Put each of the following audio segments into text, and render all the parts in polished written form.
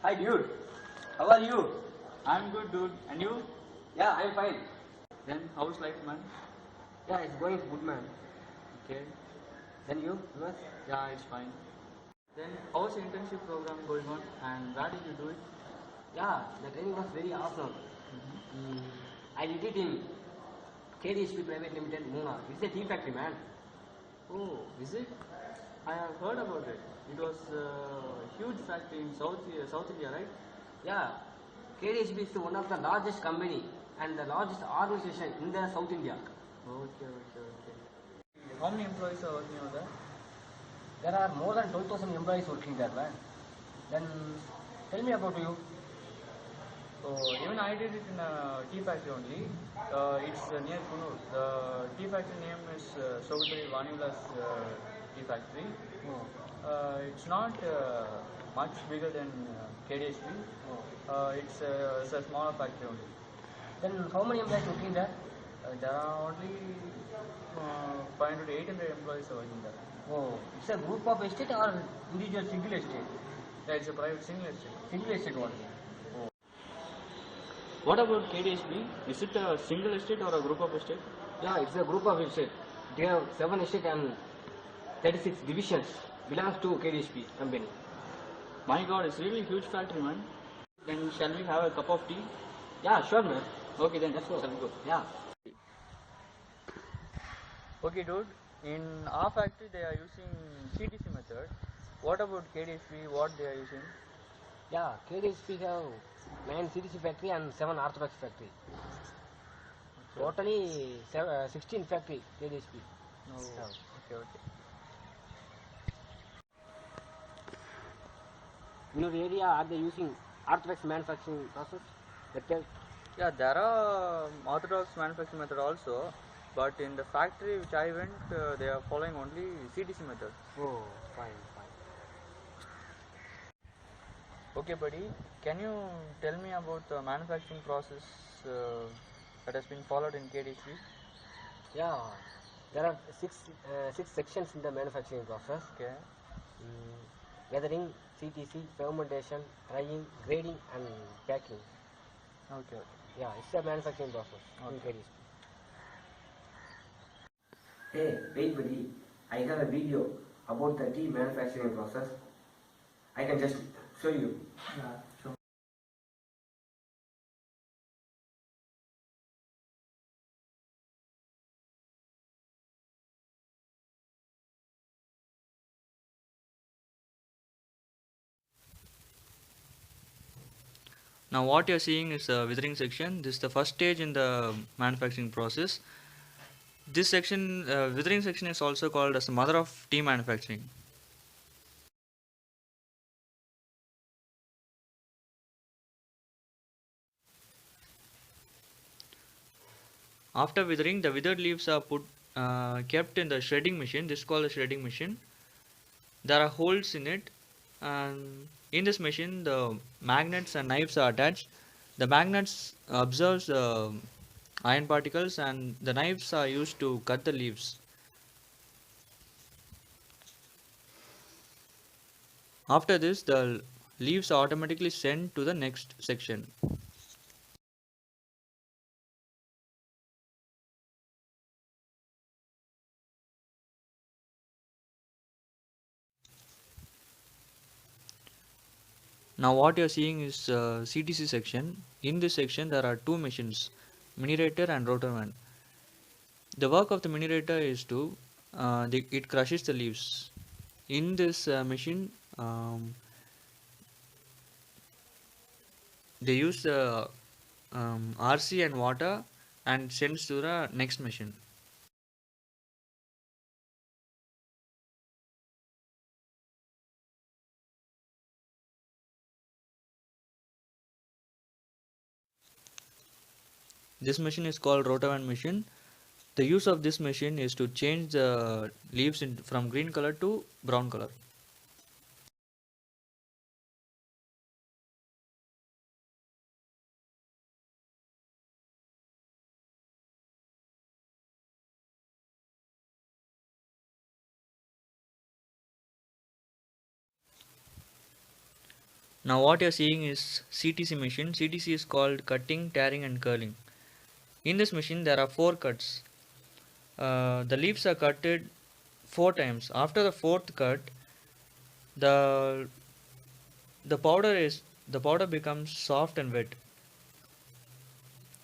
Hi dude, how are you? I'm good, dude. And you? Yeah, I'm fine. Then how's life, man? Yeah, it's going good, man. Okay. Then yours? Yeah, it's fine. Then how's the internship program going on? And where did you do it? Yeah, the training was very awesome. I did it in KDHP Private Limited, Muna. It's a tea factory, man. Oh, is it? I have heard about it. It was a huge factory in South India, right? Yeah, KDHP is one of the largest company and the largest organization in the South India. Okay. How many employees are working over there? There are more than 12,000 employees working there, man. Then tell me about you. So even I did it in a tea factory only. It's near Kunur. The tea factory name is Sogutari Vanivilas Tea Factory. Oh. It's not much bigger than KDHP. It's a smaller factory only. Then how many employees working there? There are only 500 to 800 employees working there. Oh, it's a group of estate or individual single estate? Yeah, it's a private single estate. Single estate one. Oh. What about KDHP? Is it a single estate or a group of estate? Yeah, it's a group of estate. They have 7 estate and 36 divisions belongs to KDHP company. My God, it's really huge factory, man. Then shall we have a cup of tea? Yeah, sure, man. Okay, then Let's go. shall we go? Yeah. Okay, dude. In our factory, they are using CTC method. What about KDHP? What they are using? Yeah, KDHP have 9 CDC factory and 7 orthodox factory. Totally 16 factory KDHP. No. Okay. In your area, are they using orthodox manufacturing process? Yeah, there are orthodox manufacturing method also, but in the factory which I went, they are following only CTC method. Oh, fine. Okay, buddy. Can you tell me about the manufacturing process that has been followed in KDHP? Yeah, there are six sections in the manufacturing process. Okay. Weathering, CTC, fermentation, drying, grading, and packing. Okay. Yeah, it's a manufacturing process in KDHP. Hey, wait, buddy. I have a video about the tea manufacturing process. I can just show you. Yeah, sure. Now what you're seeing is the withering section. This is the first stage in the manufacturing process. This section, withering section, is also called as the mother of tea manufacturing. After withering, the withered leaves are kept in the shredding machine. This is called the shredding machine. There are holes in it, and in this machine, the magnets and knives are attached. The magnets absorb the iron particles, and the knives are used to cut the leaves. After this, the leaves are automatically sent to the next section. Now what you are seeing is CTC section. In this section there are two machines, minerator and rotorman. The work of the minerator is to it crushes the leaves. In this machine, they use the RC and water and sends to the next machine. This machine is called rotavan machine. The use of this machine is to change the leaves from green color to brown color. Now what you're seeing is CTC machine. CTC is called cutting, tearing and curling. In this machine there are 4 cuts. The leaves are cutted 4 times. After the fourth cut, the the powder is the powder becomes soft and wet.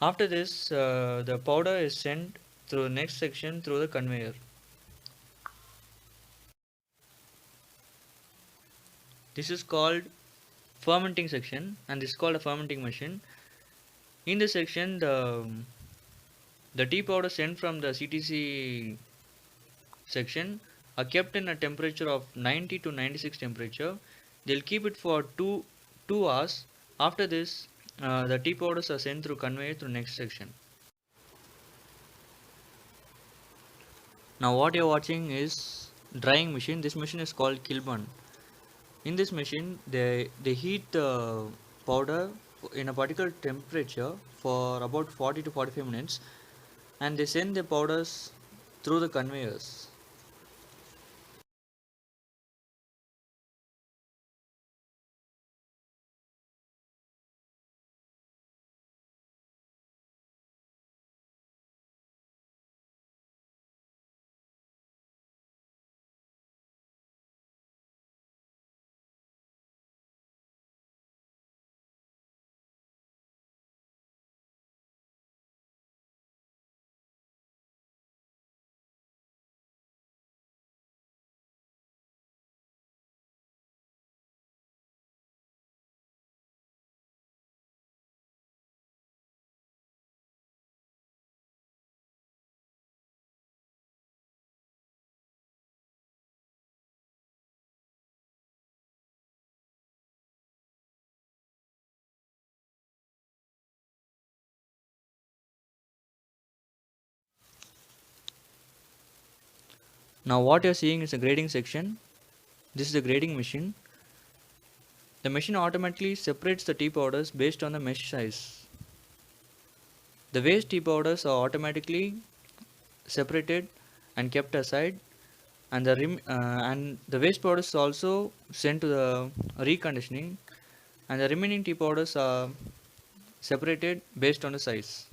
After this, the powder is sent through the next section through the conveyor. This is called fermenting section, and this is called a fermenting machine. In this section, the tea powder sent from the CTC section are kept in a temperature of 90 to 96 temperature. They'll keep it for 2 hours. After this, the tea powders are sent through conveyor through next section. Now what you're watching is drying machine. This machine is called kiln. In this machine, they heat the powder in a particular temperature for about 40 to 45 minutes, and they send the powders through the conveyors. Now what you're seeing is a grading section. This is a grading machine. The machine automatically separates the tea powders based on the mesh size. The waste tea powders are automatically separated and kept aside, and the waste powders is also sent to the reconditioning, and the remaining tea powders are separated based on the size.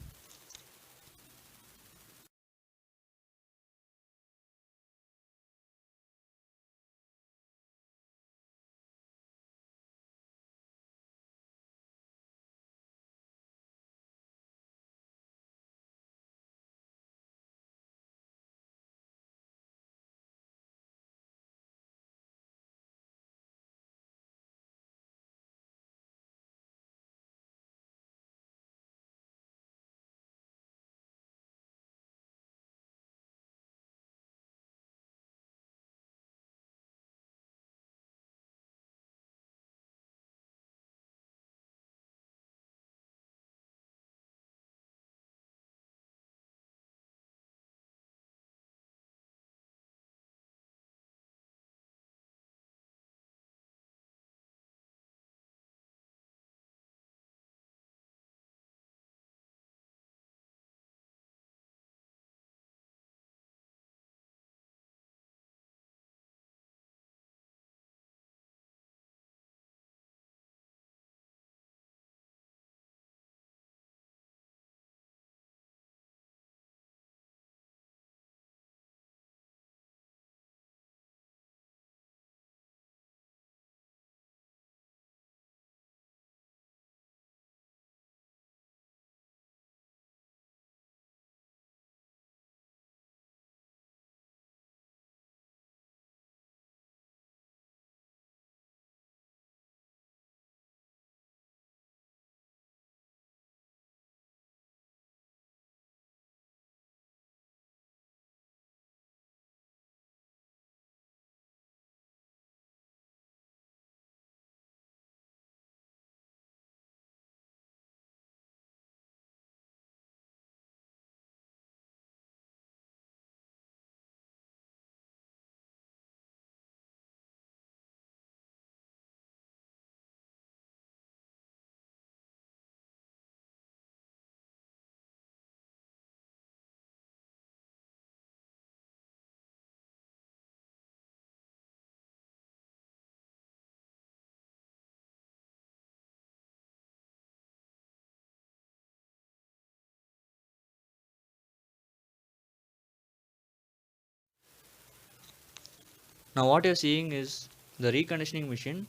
Now what you're seeing is the reconditioning machine.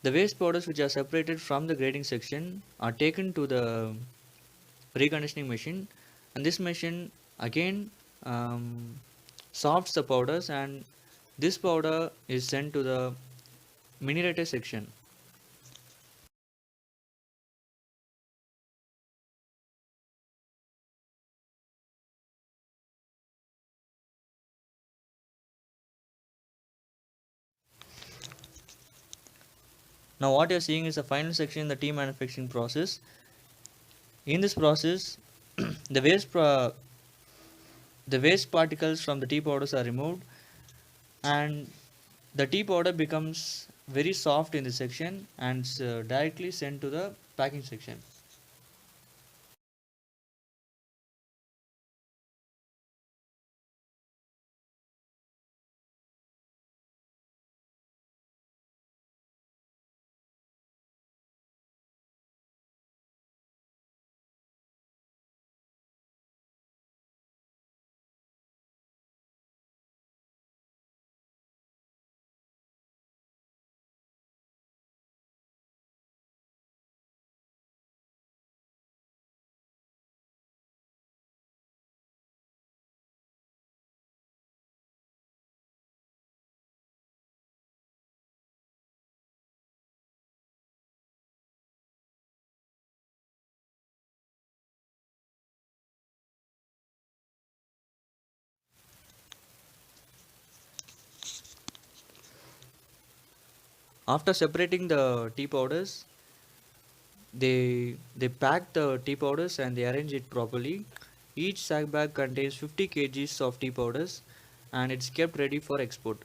The waste powders which are separated from the grading section are taken to the reconditioning machine, and this machine again softs the powders, and this powder is sent to the minerator section. Now what you're seeing is the final section in the tea manufacturing process. In this process, the the waste particles from the tea powders are removed, and the tea powder becomes very soft in this section and directly sent to the packing section. After separating the tea powders, they pack the tea powders and they arrange it properly. Each sack bag contains 50 kgs of tea powders, and it's kept ready for export.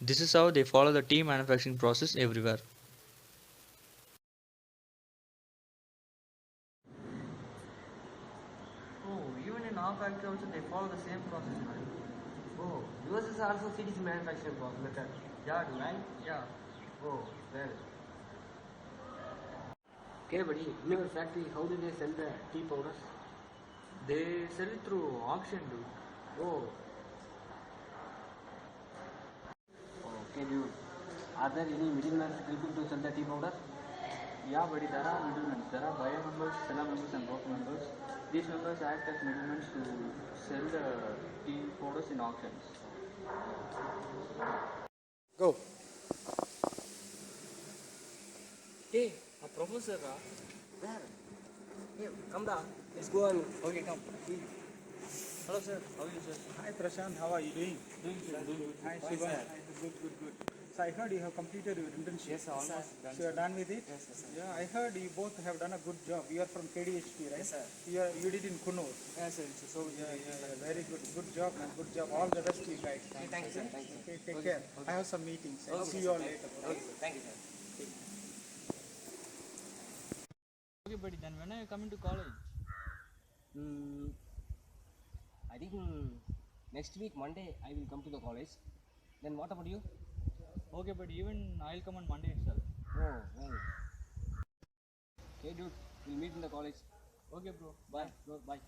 This is how they follow the tea manufacturing process everywhere. Oh, even in our factory also they follow the same process, man. Oh, yours is also CDC manufacturing process method. Yeah, dude. Right? Yeah. Oh, well. Okay, buddy. In your factory, how do they sell the tea powders? They sell it through auction, dude. Oh, okay, dude. Are there any middlemen helping to sell the tea powder? Yeah, buddy, there are middlemen. There are buyer members, seller members, and broker members. These members act as middlemen to sell the tea powders in auctions. Go. Hey, a professor. Where? Hey, come down. Let's go on. Okay, come. Hello, sir. How are you, sir? Hi, Prashant. How are you doing? Doing good. Hi, Fine, Shivam. sir. Good. So I heard you have completed your internship. Yes, sir. Almost done. So you are done with it? Yes, sir. Yeah, I heard you both have done a good job. You are from KDHP, right? Yes, sir. You did in Kunnur. Yes, sir. So, Yeah. Very good. Good job, man. Good job. All the best to you guys. Thank you, sir. Thank you. Okay, take care. I have some meetings. I'll see you all later. Okay, thank you, sir. Okay, buddy, then when are you coming to college? I think next week, Monday, I will come to the college. Then what about you? Okay, but even I'll come on Monday itself. Oh, well. Okay, dude. We'll meet in the college. Okay, bro. Bye. Bye. Bye.